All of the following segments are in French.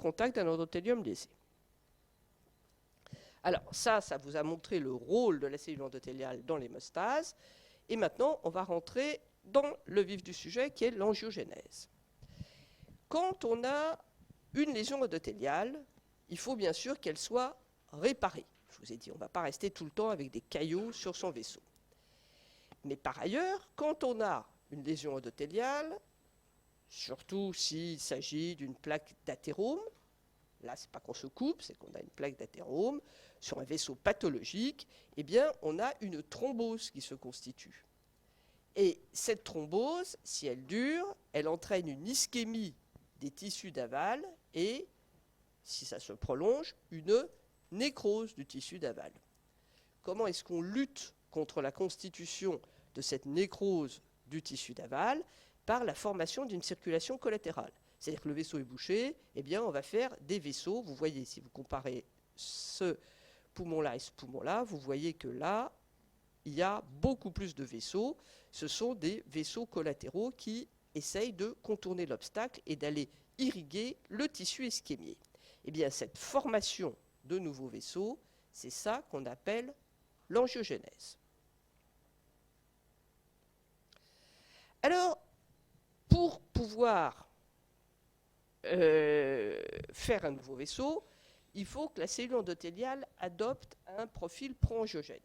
contact d'un endothélium lésé. Alors ça vous a montré le rôle de la cellule endothéliale dans l'hémostase. Et maintenant, on va rentrer dans le vif du sujet qui est l'angiogénèse. Quand on a une lésion endothéliale, il faut bien sûr qu'elle soit réparée. Je vous ai dit, on ne va pas rester tout le temps avec des caillots sur son vaisseau. Mais par ailleurs, quand on a une lésion endothéliale, surtout s'il s'agit d'une plaque d'athérome, là, ce n'est pas qu'on se coupe, c'est qu'on a une plaque d'athérome sur un vaisseau pathologique, eh bien, on a une thrombose qui se constitue. Et cette thrombose, si elle dure, elle entraîne une ischémie des tissus d'aval et, si ça se prolonge, une nécrose du tissu d'aval. Comment est-ce qu'on lutte contre la constitution de cette nécrose du tissu d'aval? Par la formation d'une circulation collatérale. C'est-à-dire que le vaisseau est bouché, eh bien on va faire des vaisseaux. Vous voyez, si vous comparez ce poumon-là et ce poumon-là, vous voyez que là, il y a beaucoup plus de vaisseaux. Ce sont des vaisseaux collatéraux qui essayent de contourner l'obstacle et d'aller irriguer le tissu ischémié. Eh bien, cette formation de nouveaux vaisseaux, c'est ça qu'on appelle l'angiogénèse. Alors, pour pouvoir faire un nouveau vaisseau, il faut que la cellule endothéliale adopte un profil pro-angiogène.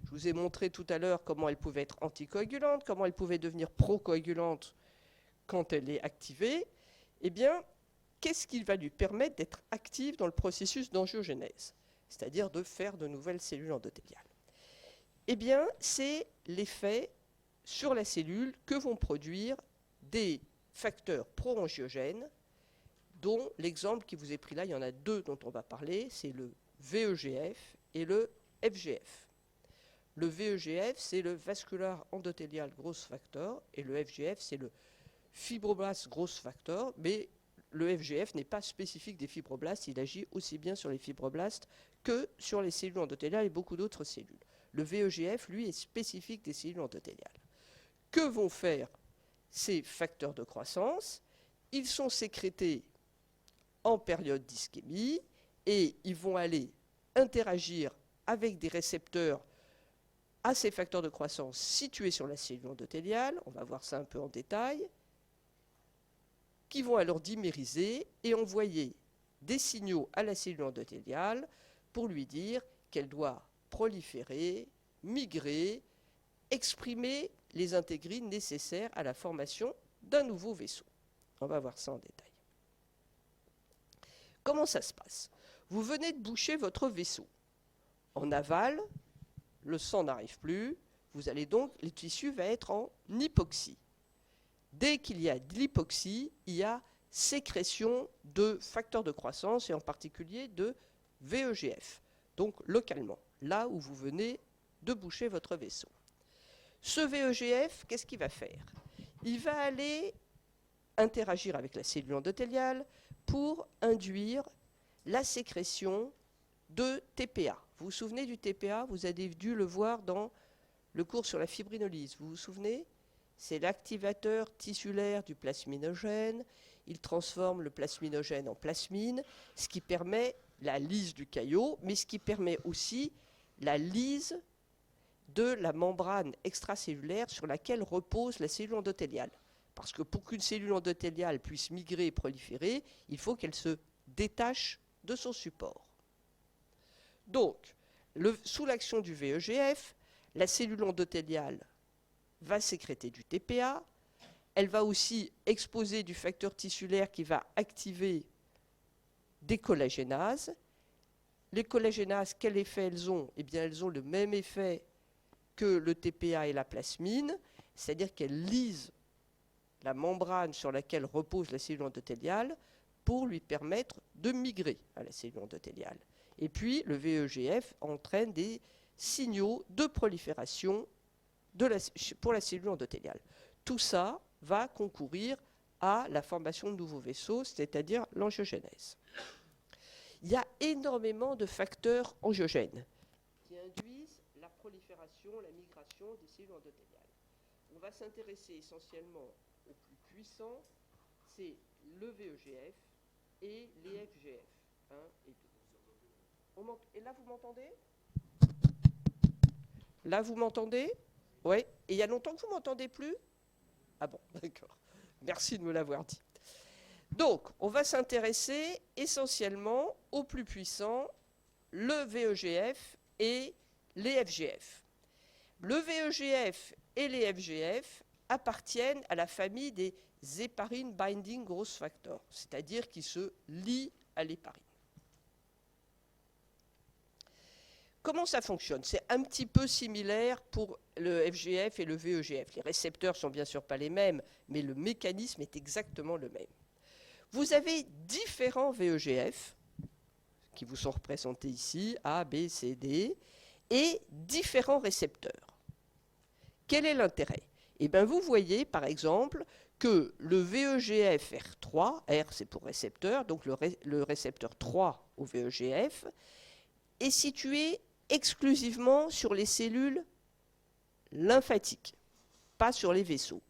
Je vous ai montré tout à l'heure comment elle pouvait être anticoagulante, comment elle pouvait devenir procoagulante quand elle est activée. Eh bien, qu'est-ce qui va lui permettre d'être active dans le processus d'angiogénèse, c'est-à-dire de faire de nouvelles cellules endothéliales? Eh bien, c'est l'effet sur la cellule que vont produire des facteurs pro-angiogènes, dont l'exemple qui vous est pris là, il y en a deux dont on va parler, c'est le VEGF et le FGF. Le VEGF, c'est le Vascular Endothelial Growth Factor, et le FGF, c'est le Fibroblast Growth Factor, mais le FGF n'est pas spécifique des fibroblastes, il agit aussi bien sur les fibroblastes que sur les cellules endothéliales et beaucoup d'autres cellules. Le VEGF, lui, est spécifique des cellules endothéliales. Que vont faire ces facteurs de croissance? Ils sont sécrétés en période d'ischémie et ils vont aller interagir avec des récepteurs à ces facteurs de croissance situés sur la cellule endothéliale, on va voir ça un peu en détail, qui vont alors dimériser et envoyer des signaux à la cellule endothéliale pour lui dire qu'elle doit proliférer, migrer, exprimer les intégrines nécessaires à la formation d'un nouveau vaisseau. On va voir ça en détail. Comment ça se passe? Vous venez de boucher votre vaisseau. En aval, le sang n'arrive plus, vous allez donc, le tissu va être en hypoxie. Dès qu'il y a de l'hypoxie, il y a sécrétion de facteurs de croissance et en particulier de VEGF, donc localement, là où vous venez de boucher votre vaisseau. Ce VEGF, qu'est-ce qu'il va faire? Il va aller interagir avec la cellule endothéliale pour induire la sécrétion de TPA. Vous vous souvenez du TPA? Vous avez dû le voir dans le cours sur la fibrinolyse. Vous vous souvenez? C'est l'activateur tissulaire du plasminogène. Il transforme le plasminogène en plasmine, ce qui permet la lyse du caillot, mais ce qui permet aussi la lyse de la membrane extracellulaire sur laquelle repose la cellule endothéliale. Parce que pour qu'une cellule endothéliale puisse migrer et proliférer, il faut qu'elle se détache de son support. Donc, sous l'action du VEGF, la cellule endothéliale va sécréter du TPA, elle va aussi exposer du facteur tissulaire qui va activer des collagénases. Les collagénases, quel effet elles ont? Eh bien, elles ont le même effet que le TPA et la plasmine, c'est-à-dire qu'elles lisent la membrane sur laquelle repose la cellule endothéliale pour lui permettre de migrer à la cellule endothéliale. Et puis, le VEGF entraîne des signaux de prolifération pour la cellule endothéliale. Tout ça va concourir à la formation de nouveaux vaisseaux, c'est-à-dire l'angiogénèse. Il y a énormément de facteurs angiogènes qui induisent la prolifération, la migration des cellules endothéliales. On va s'intéresser essentiellement au plus puissant, c'est le VEGF, et les FGF 1 et 2. Et là, vous m'entendez? Là, vous m'entendez? Oui. Et il y a longtemps que vous ne m'entendez plus? Ah bon, d'accord. Merci de me l'avoir dit. Donc, on va s'intéresser essentiellement aux plus puissants, le VEGF et les FGF. Le VEGF et les FGF appartiennent à la famille des heparin binding growth factors, c'est-à-dire qui se lient à l'héparine. Comment ça fonctionne? C'est un petit peu similaire pour le FGF et le VEGF. Les récepteurs sont bien sûr pas les mêmes, mais le mécanisme est exactement le même. Vous avez différents VEGF qui vous sont représentés ici, A, B, C, D, et différents récepteurs. Quel est l'intérêt? Eh bien, vous voyez, par exemple, que le VEGF R3, R c'est pour récepteur, donc le récepteur 3 au VEGF, est situé exclusivement sur les cellules lymphatiques, pas sur les vaisseaux.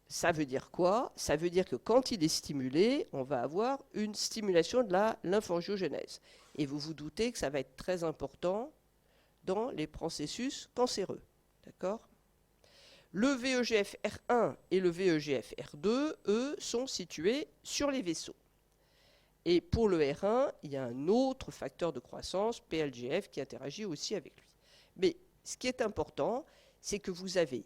Ça veut dire quoi? Ça veut dire que quand il est stimulé, on va avoir une stimulation de la lymphangiogenèse. Et vous vous doutez que ça va être très important dans les processus cancéreux. D'accord? Le VEGF R1 et le VEGF R2, eux, sont situés sur les vaisseaux. Et pour le R1, il y a un autre facteur de croissance, PLGF, qui interagit aussi avec lui. Mais ce qui est important, c'est que vous avez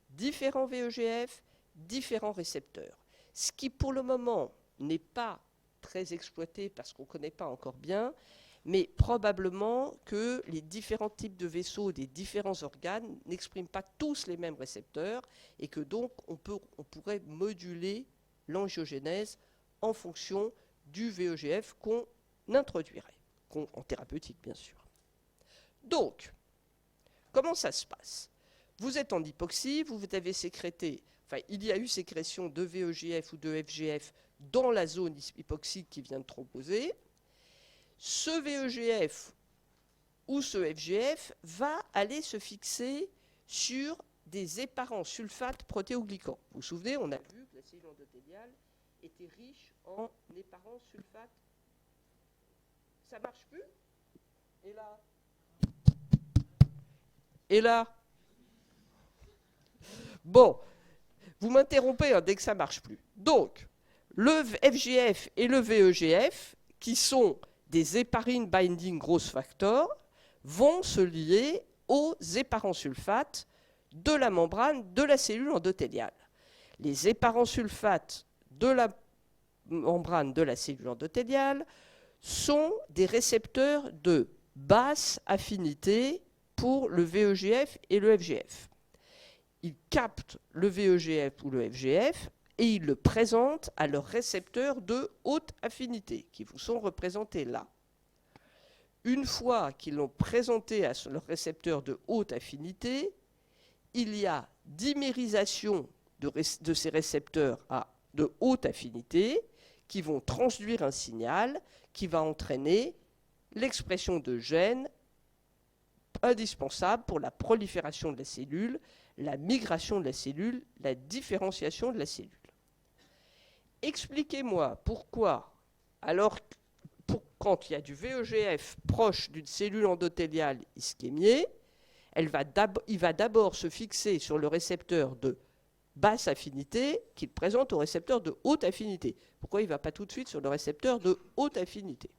différents VEGF, différents récepteurs. Ce qui, pour le moment, n'est pas très exploité parce qu'on ne connaît pas encore bien, mais probablement que les différents types de vaisseaux des différents organes n'expriment pas tous les mêmes récepteurs et que donc on pourrait moduler l'angiogénèse en fonction du VEGF qu'on introduirait, en thérapeutique bien sûr. Donc, comment ça se passe? Vous êtes en hypoxie, vous avez sécrété, enfin il y a eu sécrétion de VEGF ou de FGF dans la zone hypoxique qui vient de thromboser. Ce VEGF ou ce FGF va aller se fixer sur des éparents sulfates protéoglycans. Vous vous souvenez, on a vu que la cellule endothéliale était riche en éparents sulfates. Ça ne marche plus? Et là? Et là? Bon, vous m'interrompez dès que ça ne marche plus. Donc, le FGF et le VEGF, qui sont des heparin binding growth factors, vont se lier aux éparents sulfates de la membrane de la cellule endothéliale. Les éparents sulfates de la membrane de la cellule endothéliale sont des récepteurs de basse affinité pour le VEGF et le FGF. Ils captent le VEGF ou le FGF et ils le présentent à leurs récepteurs de haute affinité, qui vous sont représentés là. Une fois qu'ils l'ont présenté à leurs récepteurs de haute affinité, il y a dimérisation de ces récepteurs de haute affinité qui vont transduire un signal qui va entraîner l'expression de gènes indispensables pour la prolifération de la cellule, la migration de la cellule, la différenciation de la cellule. Expliquez-moi pourquoi, alors quand il y a du VEGF proche d'une cellule endothéliale ischémiée, il va d'abord se fixer sur le récepteur de basse affinité qu'il présente au récepteur de haute affinité. Pourquoi il ne va pas tout de suite sur le récepteur de haute affinité?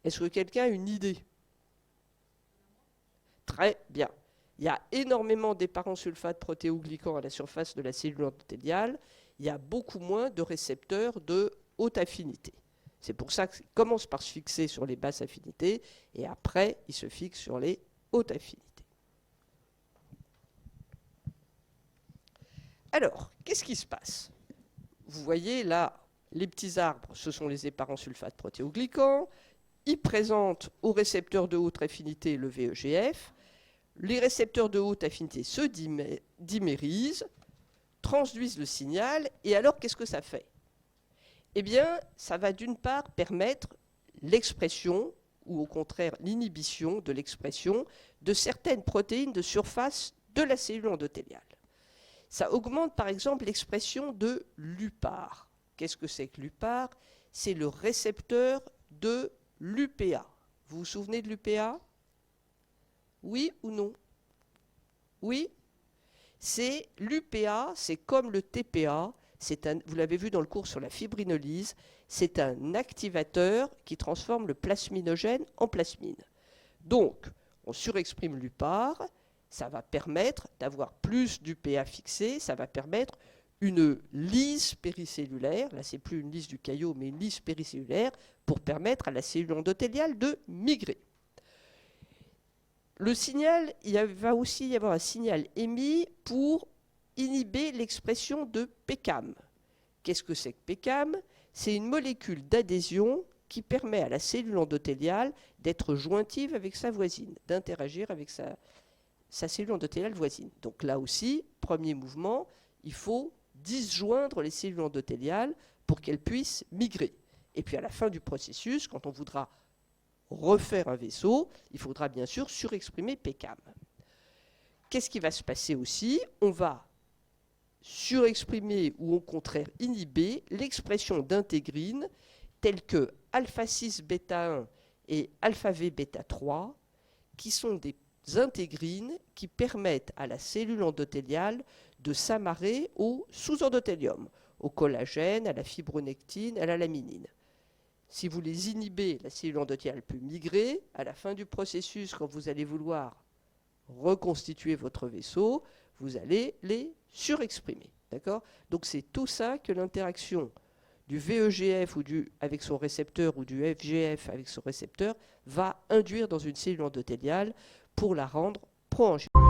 Est-ce que quelqu'un a une idée? Très bien. Il y a énormément d'éparents sulfates protéoglycans à la surface de la cellule endothéliale. Il y a beaucoup moins de récepteurs de haute affinité. C'est pour ça qu'il commence par se fixer sur les basses affinités et après, il se fixe sur les hautes affinités. Alors, qu'est-ce qui se passe? Vous voyez là, les petits arbres, ce sont les éparents sulfates protéoglycans. Ils présentent aux récepteurs de haute affinité le VEGF. Les récepteurs de haute affinité se dimérisent, transduisent le signal, et alors qu'est-ce que ça fait? Eh bien, ça va d'une part permettre l'expression, ou au contraire l'inhibition de l'expression de certaines protéines de surface de la cellule endothéliale. Ça augmente par exemple l'expression de l'UPAR. Qu'est-ce que c'est que l'UPAR? C'est le récepteur de l'UPA. Vous vous souvenez de l'UPA? Oui ou non? Oui? C'est l'UPA, c'est comme le TPA, vous l'avez vu dans le cours sur la fibrinolyse, c'est un activateur qui transforme le plasminogène en plasmine. Donc, on surexprime l'UPAR, ça va permettre d'avoir plus d'UPA fixé, ça va permettre une lyse péricellulaire, là c'est plus une lyse du caillot, mais une lyse péricellulaire, pour permettre à la cellule endothéliale de migrer. Le signal, il va aussi y avoir un signal émis pour inhiber l'expression de PCAM. Qu'est-ce que c'est que PCAM? C'est une molécule d'adhésion qui permet à la cellule endothéliale d'être jointive avec sa voisine, d'interagir avec sa cellule endothéliale voisine. Donc là aussi, premier mouvement, il faut disjoindre les cellules endothéliales pour qu'elles puissent migrer. Et puis à la fin du processus, quand on voudra refaire un vaisseau, il faudra bien sûr surexprimer PCAM. Qu'est-ce qui va se passer aussi? On va surexprimer ou au contraire inhiber l'expression d'intégrines telles que alpha-6 bêta-1 et alpha-v bêta-3, qui sont des intégrines qui permettent à la cellule endothéliale de s'amarrer au sous-endothélium, au collagène, à la fibronectine, à la laminine. Si vous les inhibez, la cellule endothéliale peut migrer. À la fin du processus, quand vous allez vouloir reconstituer votre vaisseau, vous allez les surexprimer. D'accord? Donc c'est tout ça que l'interaction du VEGF avec son récepteur ou du FGF avec son récepteur va induire dans une cellule endothéliale pour la rendre pro-angiogène.